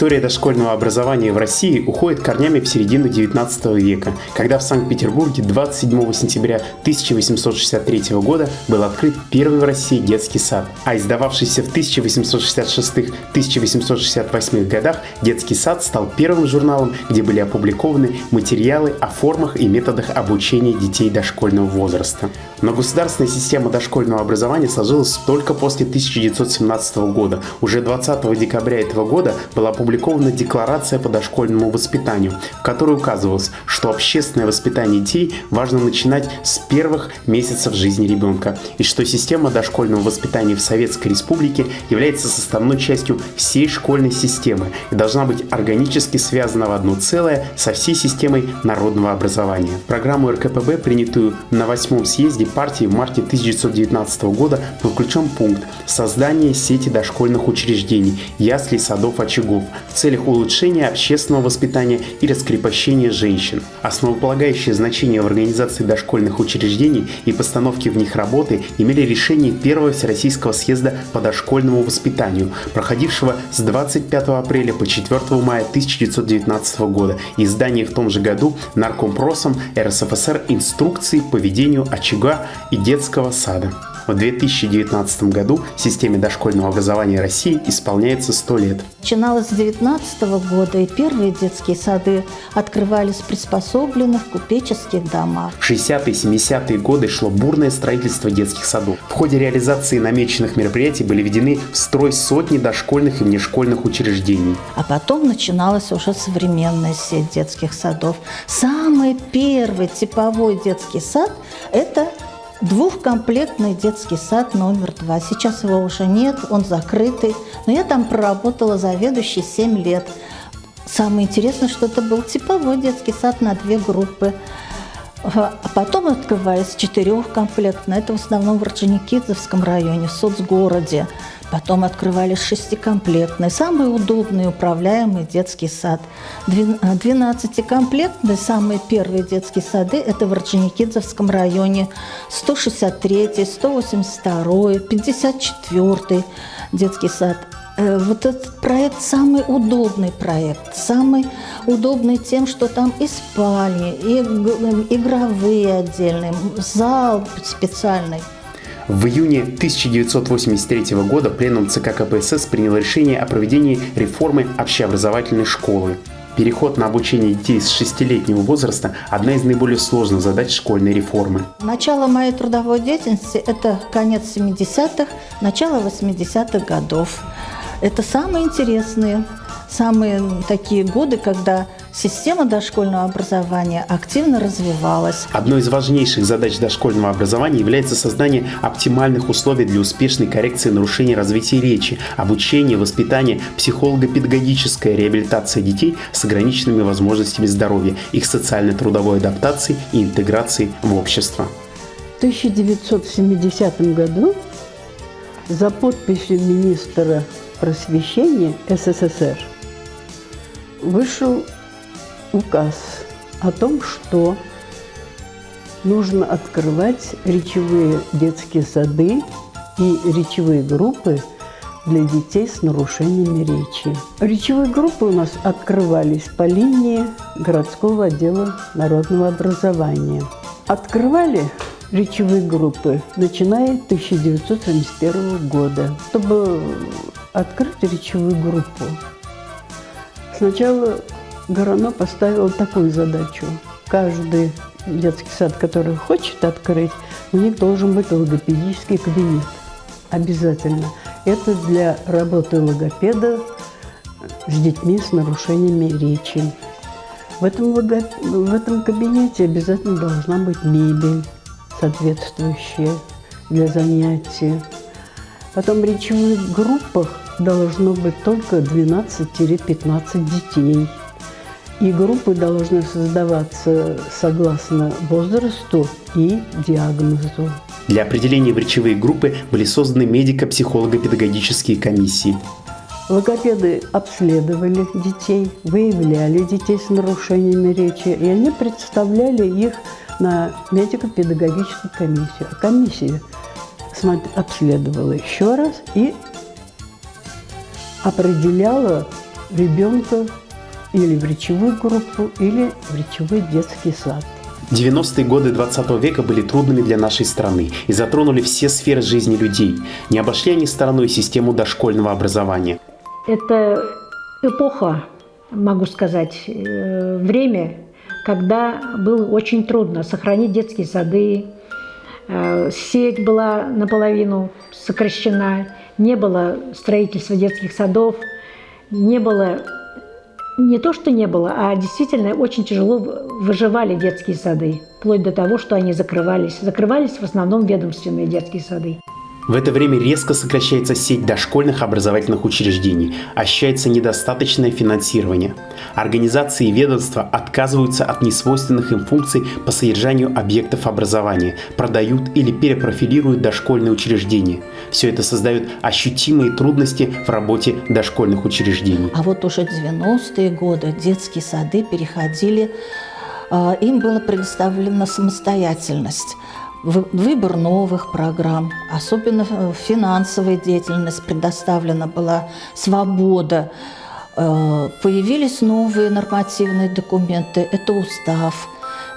История дошкольного образования в России уходит корнями в середину XIX века, когда в Санкт-Петербурге 27 сентября 1863 года был открыт первый в России детский сад, а издававшийся в 1866-1868 годах детский сад стал первым журналом, где были опубликованы материалы о формах и методах обучения детей дошкольного возраста. Но государственная система дошкольного образования сложилась только после 1917 года. Уже 20 декабря этого года была опубликована Декларация по дошкольному воспитанию, в которой указывалось, что общественное воспитание детей важно начинать с первых месяцев жизни ребенка, и что система дошкольного воспитания в Советской Республике является составной частью всей школьной системы и должна быть органически связана в одно целое со всей системой народного образования. В программу РКПБ, принятую на 8-м съезде партии в марте 1919 года, был включен пункт «Создание сети дошкольных учреждений, яслей, садов, очагов» в целях улучшения общественного воспитания и раскрепощения женщин. Основополагающее значение в организации дошкольных учреждений и постановке в них работы имели решения Первого Всероссийского съезда по дошкольному воспитанию, проходившего с 25 апреля по 4 мая 1919 года, и издание в том же году Наркомпросом РСФСР инструкции по ведению очага и детского сада. В 2019 году системе дошкольного образования России исполняется 100 лет. Начиналось с 2019 года, и первые детские сады открывались в приспособленных купеческих домах. В 60-е и 70-е годы шло бурное строительство детских садов. В ходе реализации намеченных мероприятий были введены в строй сотни дошкольных и внешкольных учреждений. А потом начиналась уже современная сеть детских садов. Самый первый типовой детский сад – это двухкомплектный детский сад номер 2. Сейчас его уже нет, он закрытый. Но я там проработала заведующей 7 лет. Самое интересное, что это был типовой детский сад на 2 группы. А потом открывались 4-комплектные. Это в основном в Орджоникидзевском районе, в соцгороде. Потом открывались 6-комплектные. Самый удобный и управляемый детский сад. 12-комплектные, самые первые детские сады, это в Орджоникидзевском районе. 163-й, 182-й, 54-й детский сад. Вот этот проект самый удобный проект. Самый удобный тем, что там и спальни, и игровые отдельные, зал специальный. В июне 1983 года Пленум ЦК КПСС принял решение о проведении реформы общеобразовательной школы. Переход на обучение детей с 6-летнего возраста – одна из наиболее сложных задач школьной реформы. Начало моей трудовой деятельности – это конец 70-х, начало 80-х годов. Это самые интересные, самые такие годы, когда система дошкольного образования активно развивалась. Одной из важнейших задач дошкольного образования является создание оптимальных условий для успешной коррекции нарушений развития речи, обучения, воспитания, психолого-педагогическая реабилитация детей с ограниченными возможностями здоровья, их социально-трудовой адаптации и интеграции в общество. В 1970 году за подписью министра просвещения СССР вышел указ о том, что нужно открывать речевые детские сады и речевые группы для детей с нарушениями речи. Речевые группы у нас открывались по линии городского отдела народного образования. Открывали речевые группы, начиная с 1971 года. Чтобы открыть речевую группу, сначала Горано поставил такую задачу. Каждый детский сад, который хочет открыть, у них должен быть логопедический кабинет. Обязательно. Это для работы логопеда с детьми с нарушениями речи. В этом кабинете обязательно должна быть мебель соответствующая для занятий. Потом в речевых группах должно быть только 12-15 детей. И группы должны создаваться согласно возрасту и диагнозу. Для определения в речевые группы были созданы медико-психолого-педагогические комиссии. Логопеды обследовали детей, выявляли детей с нарушениями речи, и они представляли их на медико-педагогическую комиссию. А комиссия обследовала еще раз и определяла ребенка или в речевую группу, или в речевой детский сад. 90-е годы 20 века были трудными для нашей страны и затронули все сферы жизни людей. Не обошли они стороной систему дошкольного образования. Это эпоха, могу сказать, время, когда было очень трудно сохранить детские сады. Сеть была наполовину сокращена, не было строительства детских садов, не было, не то что не было, а действительно очень тяжело выживали детские сады, вплоть до того, что они закрывались. Закрывались в основном ведомственные детские сады. В это время резко сокращается сеть дошкольных образовательных учреждений, ощущается недостаточное финансирование. Организации и ведомства отказываются от несвойственных им функций по содержанию объектов образования, продают или перепрофилируют дошкольные учреждения. Все это создает ощутимые трудности в работе дошкольных учреждений. А вот уже 90-е годы детские сады переходили, им была предоставлена самостоятельность. Выбор новых программ, особенно финансовая деятельность предоставлена была, свобода. Появились новые нормативные документы, это устав,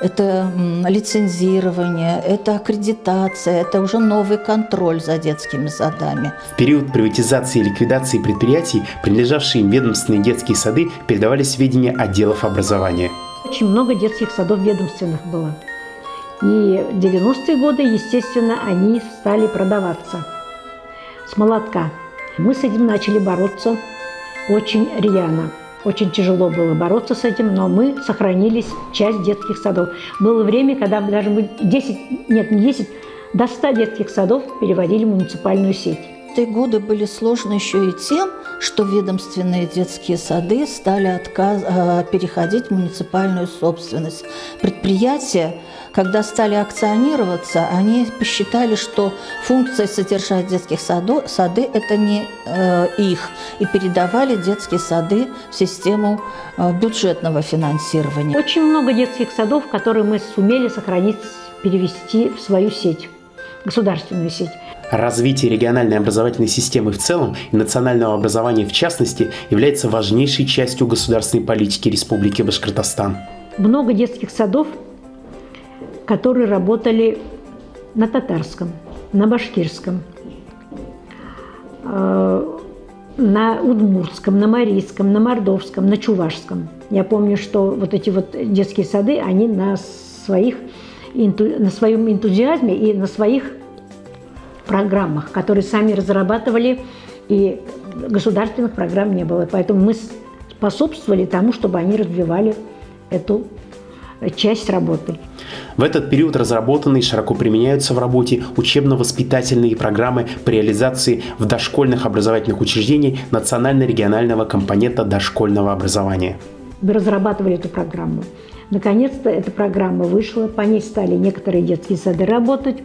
это лицензирование, это аккредитация, это уже новый контроль за детскими садами. В период приватизации и ликвидации предприятий, принадлежавшие им ведомственные детские сады, передавались в ведение отделов образования. Очень много детских садов ведомственных было. И в 90-е годы, естественно, они стали продаваться с молотка. Мы с этим начали бороться очень рьяно. Очень тяжело было бороться с этим, но мы сохранились часть детских садов. Было время, когда даже мы до 100 детских садов переводили в муниципальную сеть. Те годы были сложны еще и тем, что ведомственные детские сады стали переходить в муниципальную собственность. Предприятия, когда стали акционироваться, они посчитали, что функция содержать детских сады – это не их, и передавали детские сады в систему бюджетного финансирования. Очень много детских садов, которые мы сумели сохранить, перевести в свою сеть, государственную сеть. Развитие региональной образовательной системы в целом и национального образования в частности является важнейшей частью государственной политики Республики Башкортостан. Много детских садов, которые работали на татарском, на башкирском, на удмуртском, на марийском, на мордовском, на чувашском. Я помню, что вот эти вот детские сады, они на своем энтузиазме и на своих программах, которые сами разрабатывали, и государственных программ не было. Поэтому мы способствовали тому, чтобы они развивали эту часть работы. В этот период разработаны и широко применяются в работе учебно-воспитательные программы по реализации в дошкольных образовательных учреждениях национально-регионального компонента дошкольного образования. Мы разрабатывали эту программу. Наконец-то эта программа вышла, по ней стали некоторые детские сады работать.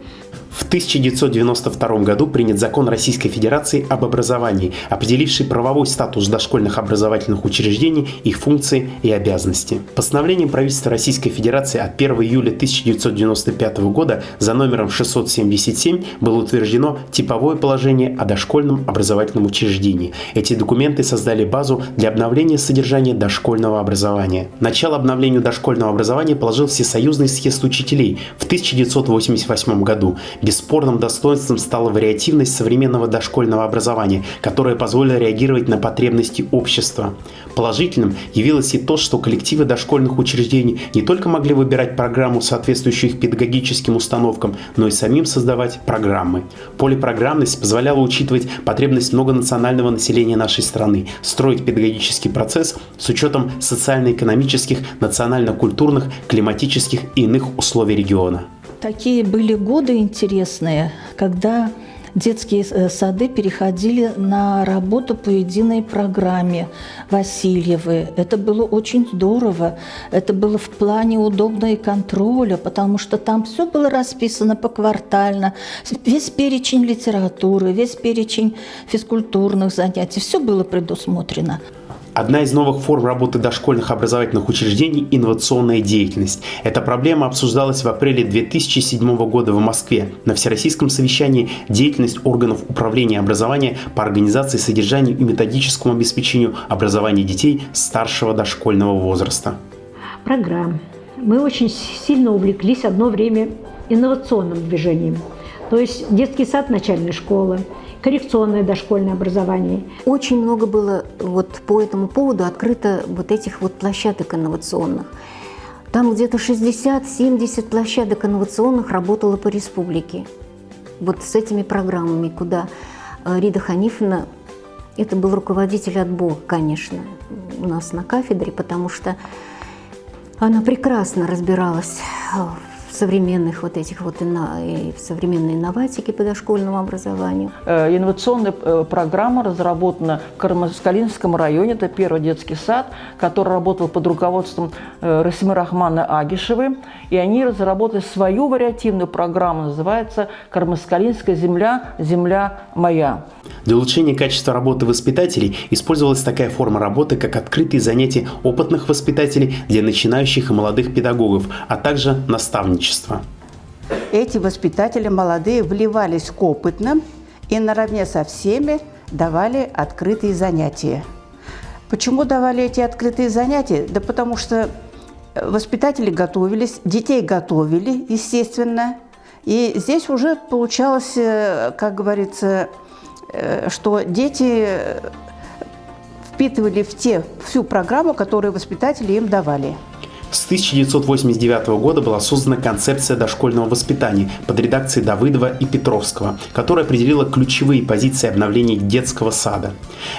В 1992 году принят закон Российской Федерации об образовании, определивший правовой статус дошкольных образовательных учреждений, их функции и обязанности. Постановлением правительства Российской Федерации от 1 июля 1995 года за номером 677 было утверждено типовое положение о дошкольном образовательном учреждении. Эти документы создали базу для обновления содержания дошкольного образования. Начало обновлению дошкольного образования положил Всесоюзный съезд учителей в 1988 году. Бесспорным достоинством стала вариативность современного дошкольного образования, которая позволила реагировать на потребности общества. Положительным явилось и то, что коллективы дошкольных учреждений не только могли выбирать программу, соответствующую их педагогическим установкам, но и самим создавать программы. Полипрограммность позволяла учитывать потребность многонационального населения нашей страны, строить педагогический процесс с учетом социально-экономических, национально-культурных, климатических и иных условий региона. Такие были годы интересные, когда детские сады переходили на работу по единой программе Васильевой. Это было очень здорово. Это было в плане удобного контроля, потому что там все было расписано поквартально. Весь перечень литературы, весь перечень физкультурных занятий. Все было предусмотрено. Одна из новых форм работы дошкольных образовательных учреждений – инновационная деятельность. Эта проблема обсуждалась в апреле 2007 года в Москве на Всероссийском совещании «Деятельность органов управления образования по организации, содержанию и методическому обеспечению образования детей старшего дошкольного возраста». Программ. Мы очень сильно увлеклись одно время инновационным движением. То есть детский сад начальной школы, коррекционное дошкольное образование. Очень много было вот по этому поводу открыто вот этих вот площадок инновационных. Там где-то 60-70 площадок инновационных работало по республике. Вот с этими программами, куда Рида Ханифовна, это был руководитель от Бога, конечно, у нас на кафедре, потому что она прекрасно разбиралась в современных вот этих вот в современной инноватике по дошкольному образованию. Инновационная программа разработана в Кармаскалинском районе. Это первый детский сад, который работал под руководством Расимы Рахмановны Агишевой. И они разработали свою вариативную программу, называется «Кармаскалинская земля, земля моя». Для улучшения качества работы воспитателей использовалась такая форма работы, как открытые занятия опытных воспитателей для начинающих и молодых педагогов, а также наставничество. Эти воспитатели молодые вливались к опытным и наравне со всеми давали открытые занятия. Почему давали эти открытые занятия? Да потому что воспитатели готовились, детей готовили, естественно. И здесь уже получалось, как говорится, что дети впитывали всю программу, которую воспитатели им давали. С 1989 года была создана концепция дошкольного воспитания под редакцией Давыдова и Петровского, которая определила ключевые позиции обновления детского сада.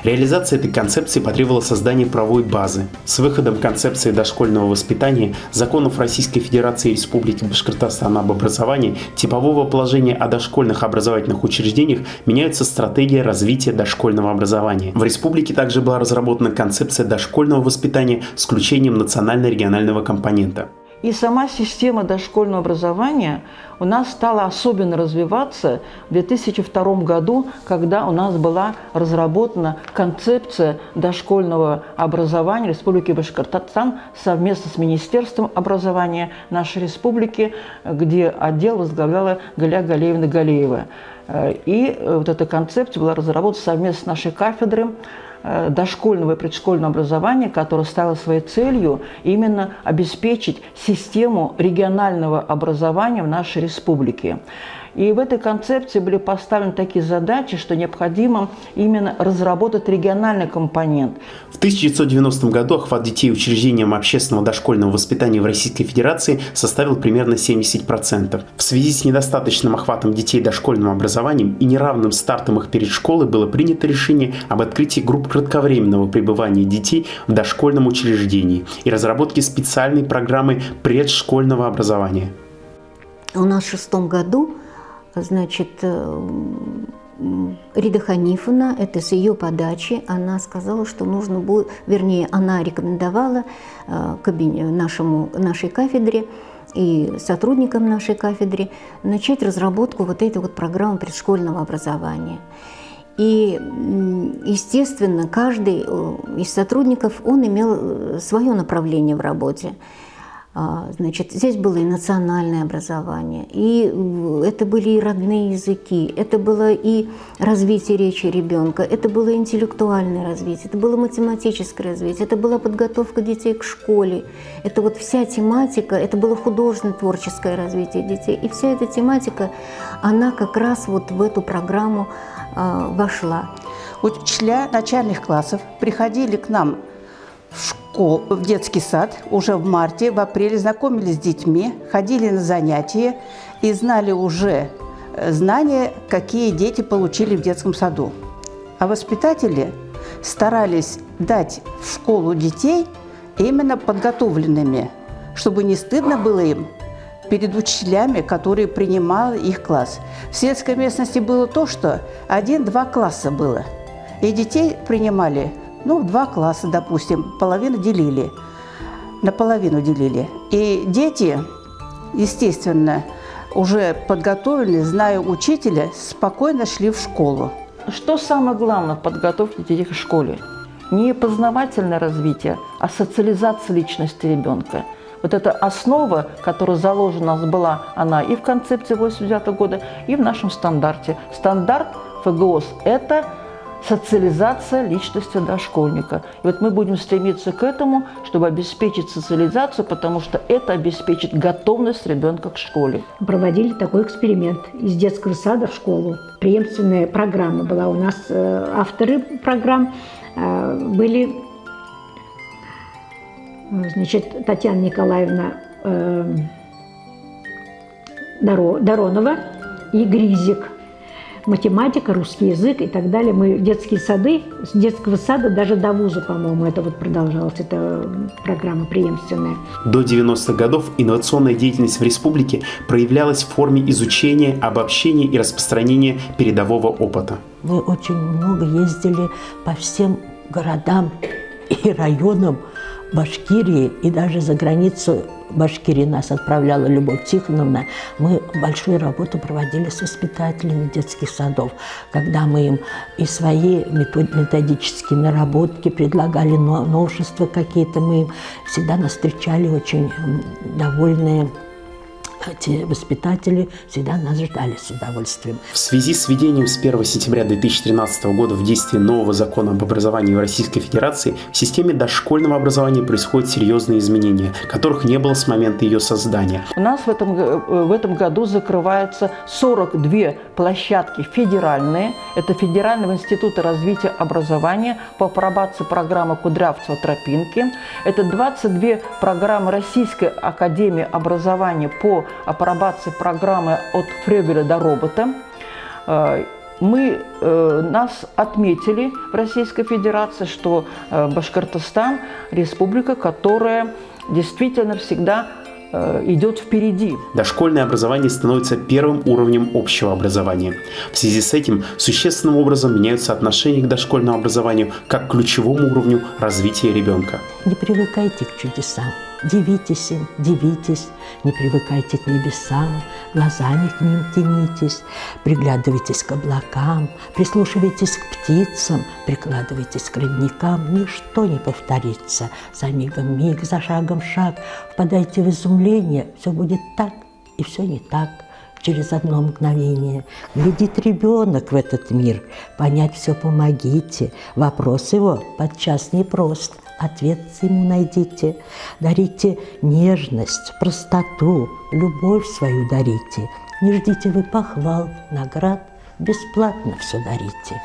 Реализация этой концепции потребовала создания правовой базы. С выходом концепции дошкольного воспитания, законов Российской Федерации и Республики Башкортостан об образовании, типового положения о дошкольных образовательных учреждениях меняется стратегия развития дошкольного образования. В республике также была разработана концепция дошкольного воспитания с включением национально-регионального компонента. И сама система дошкольного образования у нас стала особенно развиваться в 2002 году, когда у нас была разработана концепция дошкольного образования Республики Башкортостан совместно с Министерством образования нашей республики, где отдел возглавляла Галя Галеевна Галеева. И вот эта концепция была разработана совместно с нашей кафедрой дошкольного и предшкольного образования, которая ставила своей целью именно обеспечить систему регионального образования в нашей республике. И в этой концепции были поставлены такие задачи, что необходимо именно разработать региональный компонент. В 1990 году охват детей учреждением общественного дошкольного воспитания в Российской Федерации составил примерно 70%. В связи с недостаточным охватом детей дошкольным образованием и неравным стартом их перед школой было принято решение об открытии групп кратковременного пребывания детей в дошкольном учреждении и разработке специальной программы предшкольного образования. У нас в 2006 году, значит, Рида Ханифовна, это с ее подачи, она сказала, что нужно будет, вернее, она рекомендовала нашей кафедре и сотрудникам нашей кафедры начать разработку вот этой вот программы предшкольного образования. И, естественно, каждый из сотрудников, он имел свое направление в работе. Значит, здесь было и национальное образование, и это были и родные языки, это было и развитие речи ребенка, это было интеллектуальное развитие, это было математическое развитие, это была подготовка детей к школе, это вот вся тематика, это было художественное творческое развитие детей. И вся эта тематика, она как раз вот в эту программу вошла. Учителя начальных классов приходили к нам в детский сад уже в марте, в апреле, знакомились с детьми, ходили на занятия и знали уже знания, какие дети получили в детском саду. А воспитатели старались дать в школу детей именно подготовленными, чтобы не стыдно было им перед учителями, которые принимали их класс. В сельской местности было то, что 1-2 класса было, и детей принимали в 2 класса, допустим, наполовину делили. И дети, естественно, уже подготовленные, зная учителя, спокойно шли в школу. Что самое главное в подготовке детей к школе? не познавательное развитие, а социализация личности ребенка. Вот эта основа, которая заложена у нас была, она и в концепции 1989 года, и в нашем стандарте. Стандарт ФГОС – это социализация личности дошкольника. И вот мы будем стремиться к этому, чтобы обеспечить социализацию, потому что это обеспечит готовность ребенка к школе. Проводили такой эксперимент из детского сада в школу. Преемственная программа была у нас. Авторы программ были, значит, Татьяна Николаевна Доронова и Гризик. Математика, русский язык и так далее. Мы детские сады, с детского сада даже до вуза, по-моему, это вот продолжалось, эта программа преемственная. До 90-х годов инновационная деятельность в республике проявлялась в форме изучения, обобщения и распространения передового опыта. Мы очень много ездили по всем городам и районам Башкирии, и даже за границу Башкирии нас отправляла Любовь Тихоновна. Мы большую работу проводили с воспитателями детских садов, когда мы им и свои методические наработки предлагали, новшества какие-то, мы им всегда нас встречали очень довольные. Эти воспитатели всегда нас ждали с удовольствием. В связи с введением с 1 сентября 2013 года в действие нового закона об образовании в Российской Федерации в системе дошкольного образования происходят серьезные изменения, которых не было с момента ее создания. У нас в этом году закрывается 42 площадки федеральные. Это Федерального института развития образования по апробации программы Кудрявцева-Тропинки. Это 22 программы Российской академии образования по апробации программы от Фребеля до Робота. Нас отметили в Российской Федерации, что Башкортостан – республика, которая действительно всегда идет впереди. Дошкольное образование становится первым уровнем общего образования. В связи с этим существенным образом меняются отношения к дошкольному образованию как к ключевому уровню развития ребенка. Не привыкайте к чудесам. Дивитесь им, дивитесь, не привыкайте к небесам, глазами к ним тянитесь, приглядывайтесь к облакам, прислушивайтесь к птицам, прикладывайтесь к родникам, ничто не повторится. За мигом миг, за шагом шаг, впадайте в изумление, все будет так и все не так. Через одно мгновение глядит ребенок в этот мир, понять все помогите, вопрос его подчас непрост. Ответ ему найдите, дарите нежность, простоту, любовь свою дарите. Не ждите вы похвал, наград, бесплатно все дарите.